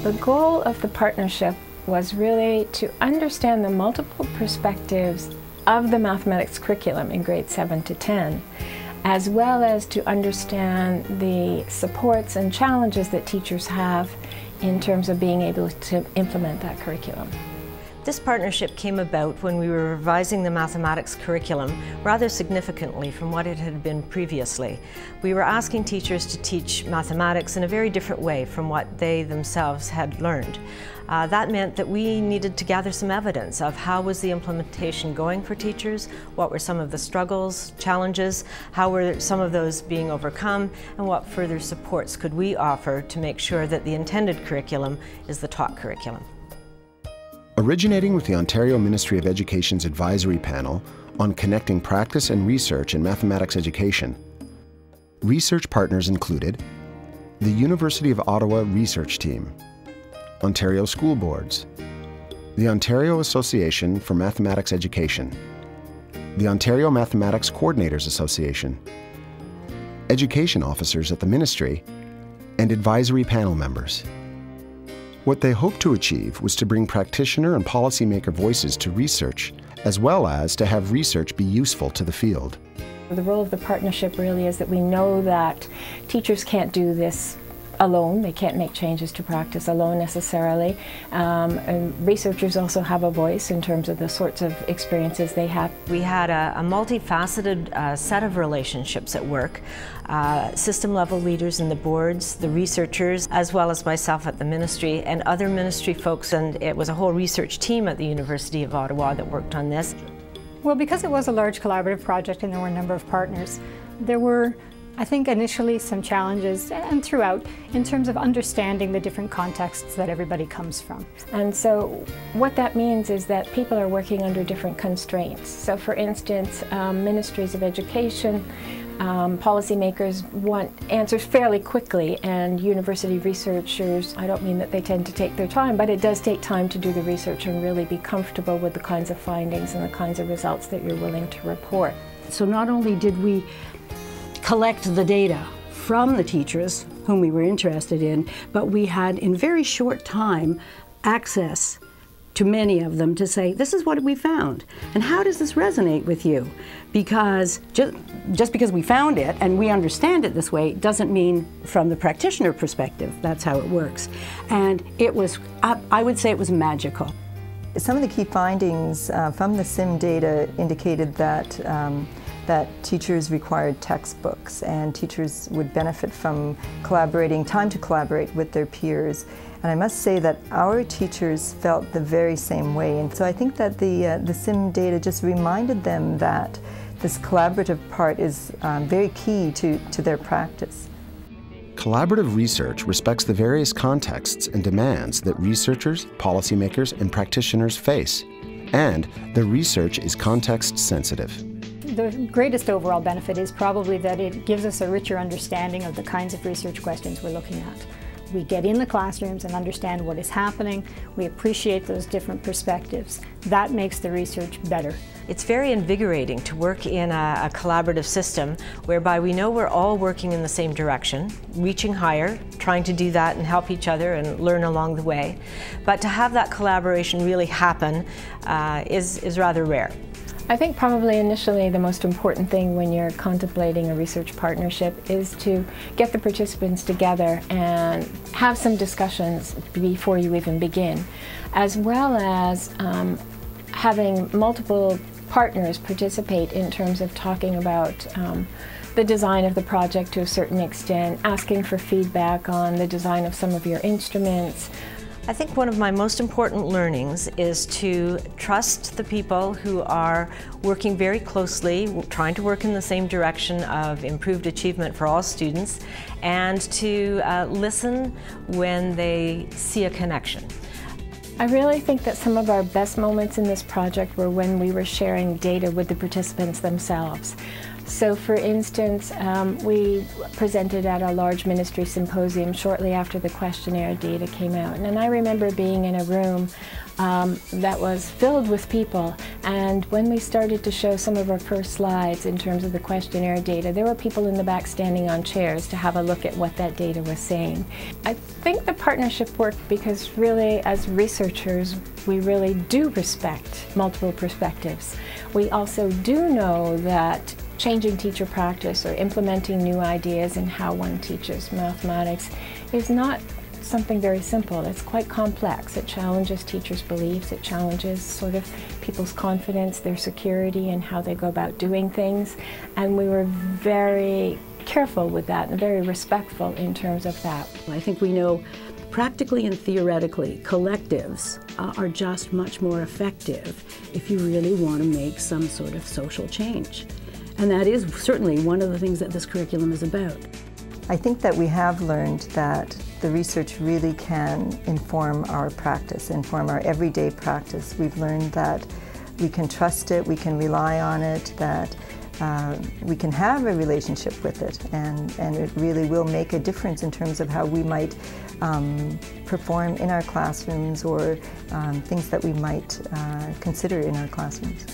The goal of the partnership was really to understand the multiple perspectives of the mathematics curriculum in grades 7 to 10, as well as to understand the supports and challenges that teachers have in terms of being able to implement that curriculum. This partnership came about when we were revising the mathematics curriculum rather significantly from what it had been previously. We were asking teachers to teach mathematics in a very different way from what they themselves had learned. That meant that we needed to gather some evidence of how was the implementation going for teachers, what were some of the struggles, challenges, how were some of those being overcome, and what further supports could we offer to make sure that the intended curriculum is the taught curriculum. Originating with the Ontario Ministry of Education's advisory panel on connecting practice and research in mathematics education, research partners included the University of Ottawa Research Team, Ontario School Boards, the Ontario Association for Mathematics Education, the Ontario Mathematics Coordinators Association, education officers at the Ministry, and advisory panel members. What they hoped to achieve was to bring practitioner and policymaker voices to research, as well as to have research be useful to the field. The role of the partnership really is that we know that teachers can't do this alone. They can't make changes to practice alone necessarily. And researchers also have a voice in terms of the sorts of experiences they have. We had a multifaceted set of relationships at work. System level leaders in the boards, the researchers, as well as myself at the ministry and other ministry folks, and it was a whole research team at the University of Ottawa that worked on this. Well, because it was a large collaborative project and there were a number of partners, there were, I think, initially some challenges and throughout in terms of understanding the different contexts that everybody comes from. And so what that means is that people are working under different constraints. So for instance, ministries of education, policymakers want answers fairly quickly, and university researchers, I don't mean that they tend to take their time, but it does take time to do the research and really be comfortable with the kinds of findings and the kinds of results that you're willing to report. So not only did we collect the data from the teachers whom we were interested in, but we had in very short time access to many of them to say, this is what we found, and how does this resonate with you? Because just because we found it and we understand it this way doesn't mean from the practitioner perspective that's how it works. And it was, I would say it was magical. Some of the key findings from the CIIM data indicated that that teachers required textbooks, and teachers would benefit from collaborating, time to collaborate with their peers. And I must say that our teachers felt the very same way. And so I think that the CIIM data just reminded them that this collaborative part is very key to their practice. Collaborative research respects the various contexts and demands that researchers, policymakers, and practitioners face, and the research is context sensitive. The greatest overall benefit is probably that it gives us a richer understanding of the kinds of research questions we're looking at. We get in the classrooms and understand what is happening. We appreciate those different perspectives. That makes the research better. It's very invigorating to work in a collaborative system whereby we know we're all working in the same direction, reaching higher, trying to do that and help each other and learn along the way. But to have that collaboration really happen is rather rare. I think probably initially the most important thing when you're contemplating a research partnership is to get the participants together and have some discussions before you even begin, as well as having multiple partners participate in terms of talking about the design of the project to a certain extent, asking for feedback on the design of some of your instruments. I think one of my most important learnings is to trust the people who are working very closely, trying to work in the same direction of improved achievement for all students, and to listen when they see a connection. I really think that some of our best moments in this project were when we were sharing data with the participants themselves. So for instance, we presented at a large ministry symposium shortly after the questionnaire data came out. And I remember being in a room that was filled with people, and when we started to show some of our first slides in terms of the questionnaire data, there were people in the back standing on chairs to have a look at what that data was saying. I think the partnership worked because really, as researchers, we really do respect multiple perspectives. We also do know that changing teacher practice or implementing new ideas in how one teaches mathematics is not something very simple. It's quite complex. It challenges teachers' beliefs. It challenges sort of people's confidence, their security, and how they go about doing things. And we were very careful with that and very respectful in terms of that. I think we know practically and theoretically, collectives are just much more effective if you really want to make some sort of social change. And that is certainly one of the things that this curriculum is about. I think that we have learned that the research really can inform our practice, inform our everyday practice. We've learned that we can trust it, we can rely on it, that we can have a relationship with it, and it really will make a difference in terms of how we might perform in our classrooms or things that we might consider in our classrooms.